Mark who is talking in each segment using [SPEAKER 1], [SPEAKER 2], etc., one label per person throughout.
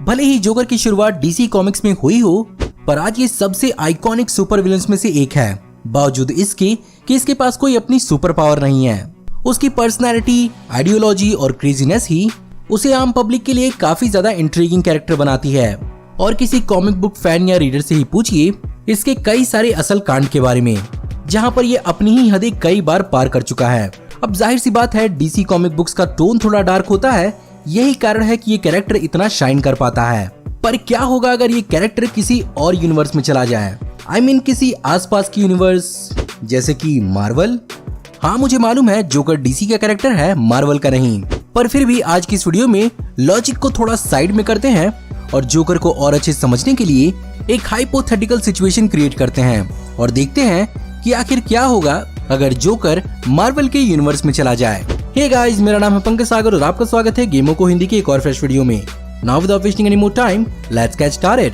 [SPEAKER 1] भले ही जोकर की शुरुआत डीसी कॉमिक्स में हुई हो, पर आज ये सबसे आइकॉनिक सुपर विलन्स में से एक है, बावजूद इसके कि इसके पास कोई अपनी सुपर पावर नहीं है। उसकी पर्सनैलिटी, आइडियोलॉजी और क्रेजीनेस ही उसे आम पब्लिक के लिए काफी ज्यादा इंट्रिगिंग कैरेक्टर बनाती है। और किसी कॉमिक बुक फैन या रीडर से ही पूछिए इसके कई सारे असल कांड के बारे में, जहां पर ये अपनी ही हदें कई बार पार कर चुका है। अब जाहिर सी बात है, डीसी कॉमिक बुक्स का टोन थोड़ा डार्क होता है, यही कारण है कि ये कैरेक्टर इतना शाइन कर पाता है। पर क्या होगा अगर ये कैरेक्टर किसी और यूनिवर्स में चला जाए? I mean, किसी आसपास की यूनिवर्स जैसे कि मार्वल। हाँ, मुझे मालूम है जोकर डीसी का कैरेक्टर है, मार्वल का नहीं, पर फिर भी आज की इस वीडियो में लॉजिक को थोड़ा साइड में करते हैं और जोकर को और अच्छे समझने के लिए एक हाइपोथेटिकल सिचुएशन क्रिएट करते हैं और देखते हैं कि आखिर क्या होगा अगर जोकर मार्वल के यूनिवर्स में चला जाए। हे गाइस, मेरा नाम है पंकज सागर और आपका स्वागत है गेमो को हिंदी की एक और फ्रेश वीडियो में। Now without wasting any more time, let's get started.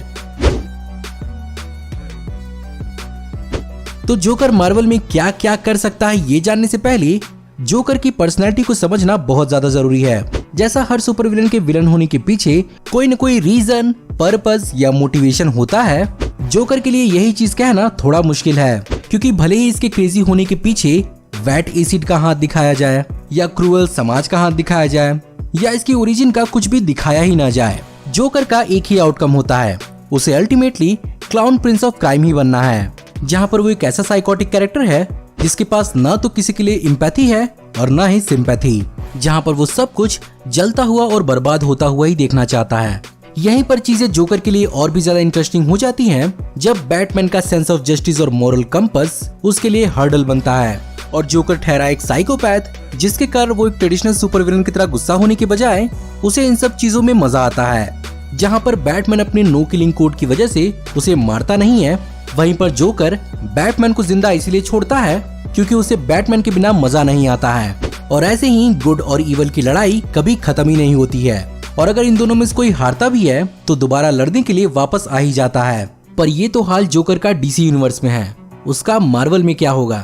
[SPEAKER 1] तो जोकर मार्वल में क्या क्या कर सकता है ये जानने से पहले जोकर की पर्सनैलिटी को समझना बहुत ज्यादा जरूरी है। जैसा हर सुपर विलन के विलन होने के पीछे कोई न कोई रीजन, पर्पस या मोटिवेशन होता है, जोकर के लिए यही चीज कहना थोड़ा मुश्किल है, क्योंकि भले ही इसके क्रेजी होने के पीछे वैट एसिड का हाथ दिखाया जाए या क्रूअल समाज का हाथ दिखाया जाए या इसकी ओरिजिन का कुछ भी दिखाया ही ना जाए, जोकर का एक ही आउटकम होता है, उसे ultimately clown prince of crime ही बनना है। जहाँ पर वो एक ऐसा साइकोटिक कैरेक्टर है जिसके पास ना तो किसी के लिए इम्पैथी है और ना ही सिंपैथी, जहाँ पर वो सब कुछ जलता हुआ और बर्बाद होता हुआ ही देखना चाहता है। यहीं पर चीजें जोकर के लिए और भी ज्यादा इंटरेस्टिंग हो जाती हैं जब बैटमैन का सेंस ऑफ जस्टिस और मोरल कंपस उसके लिए हर्डल बनता है और जोकर ठहरा एक साइकोपैथ, जिसके कारण वो एक ट्रेडिशनल सुपर विलन की तरह गुस्सा होने के बजाय उसे इन सब चीजों में मजा आता है। जहाँ पर बैटमैन अपने नो किलिंग कोड की वजह से उसे मारता नहीं है, वहीं पर जोकर बैटमैन को जिंदा इसीलिए छोड़ता है क्योंकि उसे बैटमैन के बिना मजा नहीं आता है। और ऐसे ही गुड और इवल की लड़ाई कभी खत्म ही नहीं होती है, और अगर इन दोनों में से कोई हारता भी है तो दोबारा लड़ने के लिए वापस आ ही जाता है। पर ये तो हाल जोकर का डीसी यूनिवर्स में है, उसका मार्वल में क्या होगा?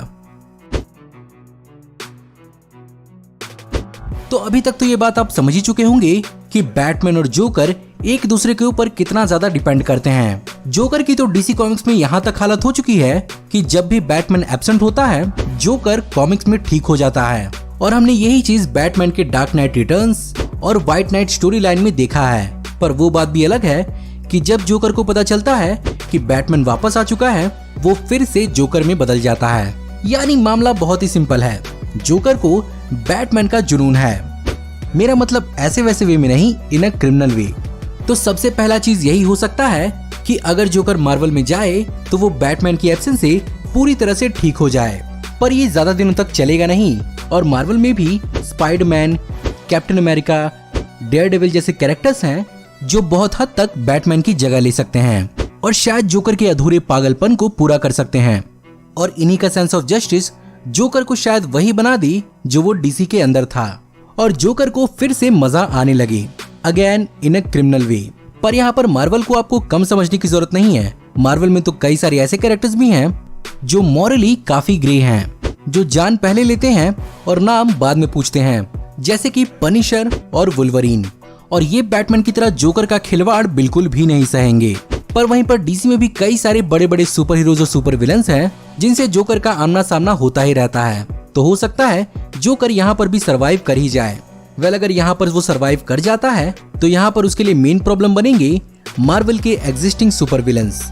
[SPEAKER 1] तो अभी तक तो ये बात आप समझ ही चुके होंगे कि बैटमैन और जोकर एक दूसरे के ऊपर कितना ज्यादा डिपेंड करते हैं। जोकर की तो डीसी कॉमिक्स में यहाँ तक हालत हो चुकी है कि जब भी बैटमैन एब्सेंट होता है, जोकर कॉमिक्स में ठीक हो जाता है। और हमने यही चीज बैटमैन के डार्क नाइट रिटर्न्स और व्हाइट नाइट स्टोरी लाइन में देखा है। पर वो बात भी अलग है कि जब जोकर को पता चलता है कि बैटमैन वापस आ चुका है, वो फिर से जोकर में बदल जाता है। यानी मामला बहुत ही सिंपल है, जोकर को बैटमैन का जुनून है। मेरा मतलब ऐसे वैसे वे में नहीं, इन अ क्रिमिनल वे। तो सबसे पहला चीज यही हो सकता है कि अगर जोकर मार्वल में जाए तो वो बैटमैन की एब्सेंस से पूरी तरह से ठीक हो जाए। पर ये ज्यादा दिनों तक चलेगा नहीं, और मार्वल में भी स्पाइडरमैन, कैप्टन अमेरिका, डेयरडेविल जैसे कैरेक्टर्स हैं जो बहुत हद तक बैटमैन की जगह ले सकते हैं और शायद जोकर के अधूरे पागलपन को पूरा कर सकते हैं। और इन्हीं का सेंस ऑफ जस्टिस जोकर को शायद वही बना दी जो वो डीसी के अंदर था, और जोकर को फिर से मजा आने लगी, again in a criminal way. पर यहाँ पर मार्वल को आपको कम समझने की जरूरत नहीं है। मार्वल में तो कई सारे ऐसे कैरेक्टर्स भी हैं जो मॉरली काफी ग्रे हैं, जो जान पहले लेते हैं और नाम बाद में पूछते हैं, जैसे कि पनिशर और वुल्वरीन। और ये बैटमैन की तरह जोकर का खिलवाड़ बिल्कुल भी नहीं सहेंगे। पर वहीं पर डीसी में भी कई सारे बड़े बड़े सुपर हीरोज और सुपर विलन्स हैं जिनसे जोकर का आमना सामना होता ही रहता है। तो हो सकता है जोकर यहाँ पर भी सरवाइव कर ही जाए। वेल, अगर यहाँ पर वो सरवाइव कर जाता है तो यहाँ पर उसके लिए मेन प्रॉब्लम बनेंगे मार्वल के एग्जिस्टिंग सुपर विलन्स।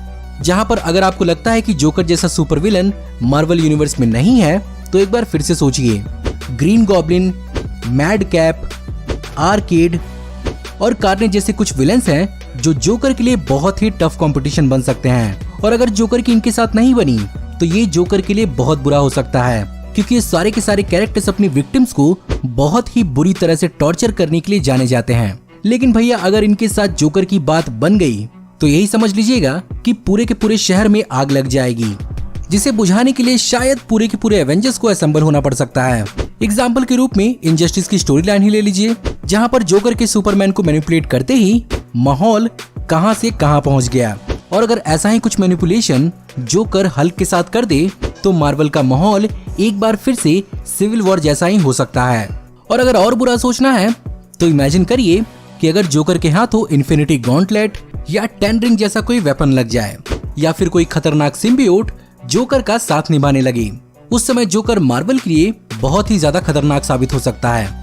[SPEAKER 1] जहाँ पर अगर आपको लगता है कि जोकर जैसा सुपर विलन मार्वल यूनिवर्स में नहीं है, तो एक बार फिर से सोचिए। Green goblin, mad cap, arcade और कार्नेज जैसे कुछ विलन्स हैं जो जोकर के लिए बहुत ही टफ कंपटीशन बन सकते हैं। और अगर जोकर की इनके साथ नहीं बनी तो ये जोकर के लिए बहुत बुरा हो सकता है, क्योंकि ये सारे के सारे कैरेक्टर्स अपनी विक्टिम्स को बहुत ही बुरी तरह से टॉर्चर करने के लिए जाने जाते हैं। लेकिन भैया, अगर इनके साथ जोकर की बात बन गई तो यही समझ लीजिएगा कि पूरे के पूरे शहर में आग लग जाएगी, जिसे बुझाने के लिए शायद पूरे के पूरे एवेंजर्स को असेंबल होना पड़ सकता है। एग्जाम्पल के रूप में इनजस्टिस की स्टोरी लाइन ही ले लीजिए, जहाँ पर जोकर के सुपरमैन को मैनिपुलेट करते ही माहौल कहां से कहां पहुंच गया। और अगर ऐसा ही कुछ मैनिपुलेशन जोकर हल्क के साथ कर दे तो मार्वल का माहौल एक बार फिर से सिविल वॉर जैसा ही हो सकता है। और अगर और बुरा सोचना है तो इमेजिन करिए कि अगर जोकर के हाथों इन्फिनिटी गॉन्टलेट या 10 रिंग जैसा कोई वेपन लग जाए या फिर कोई खतरनाक सिम्बियोट जोकर का साथ निभाने लगे, उस समय जोकर मार्वल के लिए बहुत ही ज्यादा खतरनाक साबित हो सकता है।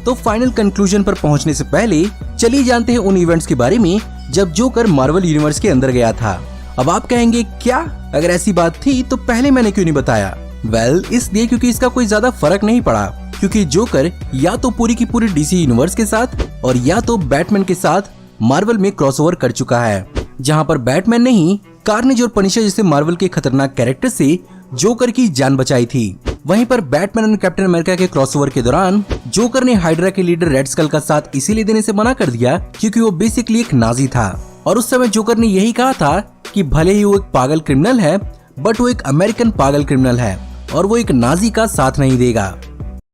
[SPEAKER 1] तो फाइनल कंक्लूजन पर पहुंचने से पहले चलिए जानते हैं उन इवेंट्स के बारे में जब जोकर मार्वल यूनिवर्स के अंदर गया था। अब आप कहेंगे क्या, अगर ऐसी बात थी तो पहले मैंने क्यों नहीं बताया? वेल, इसलिए क्योंकि इसका कोई ज्यादा फर्क नहीं पड़ा, क्योंकि जोकर या तो पूरी की पूरी डीसी यूनिवर्स के साथ और या तो बैटमैन के साथ मार्वल में क्रॉसओवर कर चुका है, जहां पर बैटमैन ने ही कार्नेज और पनिशर जैसे मार्वल के खतरनाक कैरेक्टर से जोकर की जान बचाई थी। वहीं पर बैटमैन और कैप्टन अमेरिका के क्रॉसओवर के दौरान जोकर ने हाइड्रा के लीडर रेड स्कल का साथ इसीलिए देने से मना कर दिया क्योंकि वो बेसिकली एक नाजी था, और उस समय जोकर ने यही कहा था कि भले ही वो एक पागल क्रिमिनल है, बट वो एक अमेरिकन पागल क्रिमिनल है और वो एक नाजी का साथ नहीं देगा।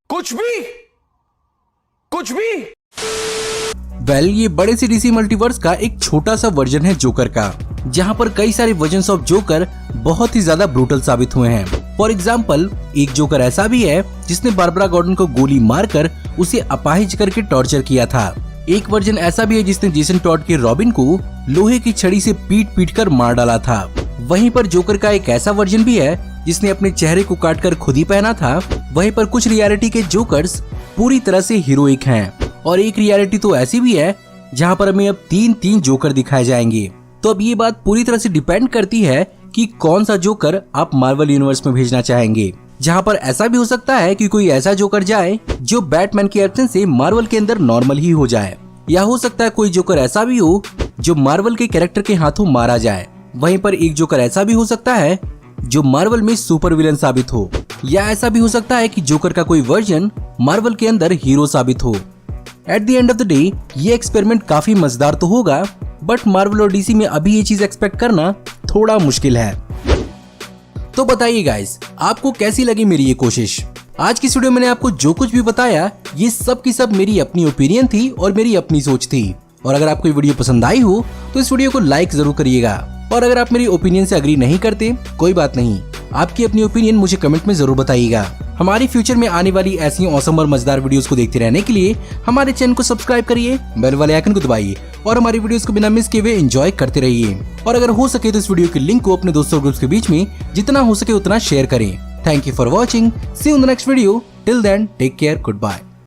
[SPEAKER 2] कुछ भी।
[SPEAKER 1] वेल, ये बड़े से डीसी मल्टीवर्स का एक छोटा सा वर्जन है जोकर का, जहां पर कई सारे वर्जन्स ऑफ जोकर बहुत ही ज्यादा ब्रूटल साबित हुए हैं। फॉर एग्जाम्पल, एक जोकर ऐसा भी है जिसने बारबरा गॉर्डन को गोली मारकर उसे अपाहिज करके टॉर्चर किया था। एक वर्जन ऐसा भी है जिसने जेसन टॉड के रॉबिन को लोहे की छड़ी से पीट कर मार डाला था। वहीं पर जोकर का एक ऐसा वर्जन भी है जिसने अपने चेहरे को काटकर खुद ही पहना था। वहीं पर कुछ रियलिटी के जोकर्स पूरी तरह से हीरोइक हैं, और एक रियलिटी तो ऐसी भी है जहां पर हमें अब 3 जोकर दिखाए जाएंगे। तो अब ये बात पूरी तरह से डिपेंड करती है कि कौन सा जोकर आप मार्वल यूनिवर्स में भेजना चाहेंगे, जहां पर ऐसा भी हो सकता है कि कोई ऐसा जोकर जाए जो बैटमैन के एब्सेंस से मार्वल के अंदर नॉर्मल ही हो जाए, या हो सकता है कोई जोकर ऐसा भी हो जो मार्वल के कैरेक्टर के हाथों मारा जाए। वहीं पर एक जोकर ऐसा भी हो सकता है जो मार्वल में सुपर विलन साबित हो, या ऐसा भी हो सकता है कि जोकर का कोई वर्जन मार्वल के अंदर हीरो साबित हो। At the end of the day ये एक्सपेरिमेंट काफी मजेदार तो होगा, बट मार्वल और डीसी में अभी ये चीज एक्सपेक्ट करना थोड़ा मुश्किल है। तो बताइए गाइस, आपको कैसी लगी मेरी ये कोशिश? आज की इस वीडियो में मैंने आपको जो कुछ भी बताया ये सब की सब मेरी अपनी ओपिनियन थी और मेरी अपनी सोच थी। और अगर आपको ये वीडियो पसंद आई हो तो इस वीडियो को लाइक जरूर करिएगा, और अगर आप मेरी ओपिनियन से अग्री नहीं करते कोई बात नहीं, आपकी अपनी ओपिनियन मुझे कमेंट में जरूर बताइएगा। हमारी फ्यूचर में आने वाली ऐसी ऑसम और मजेदार वीडियोस को देखते रहने के लिए हमारे चैनल को सब्सक्राइब करिए, बेल वाले आइकन को दबाइए और हमारी वीडियोस को बिना मिस किए हुए एंजॉय करते रहिए। और अगर हो सके तो इस वीडियो के लिंक को अपने दोस्तों ग्रुप्स के बीच में जितना हो सके उतना शेयर करें। Thank you for watching, see you in the next video, till then take care, good bye.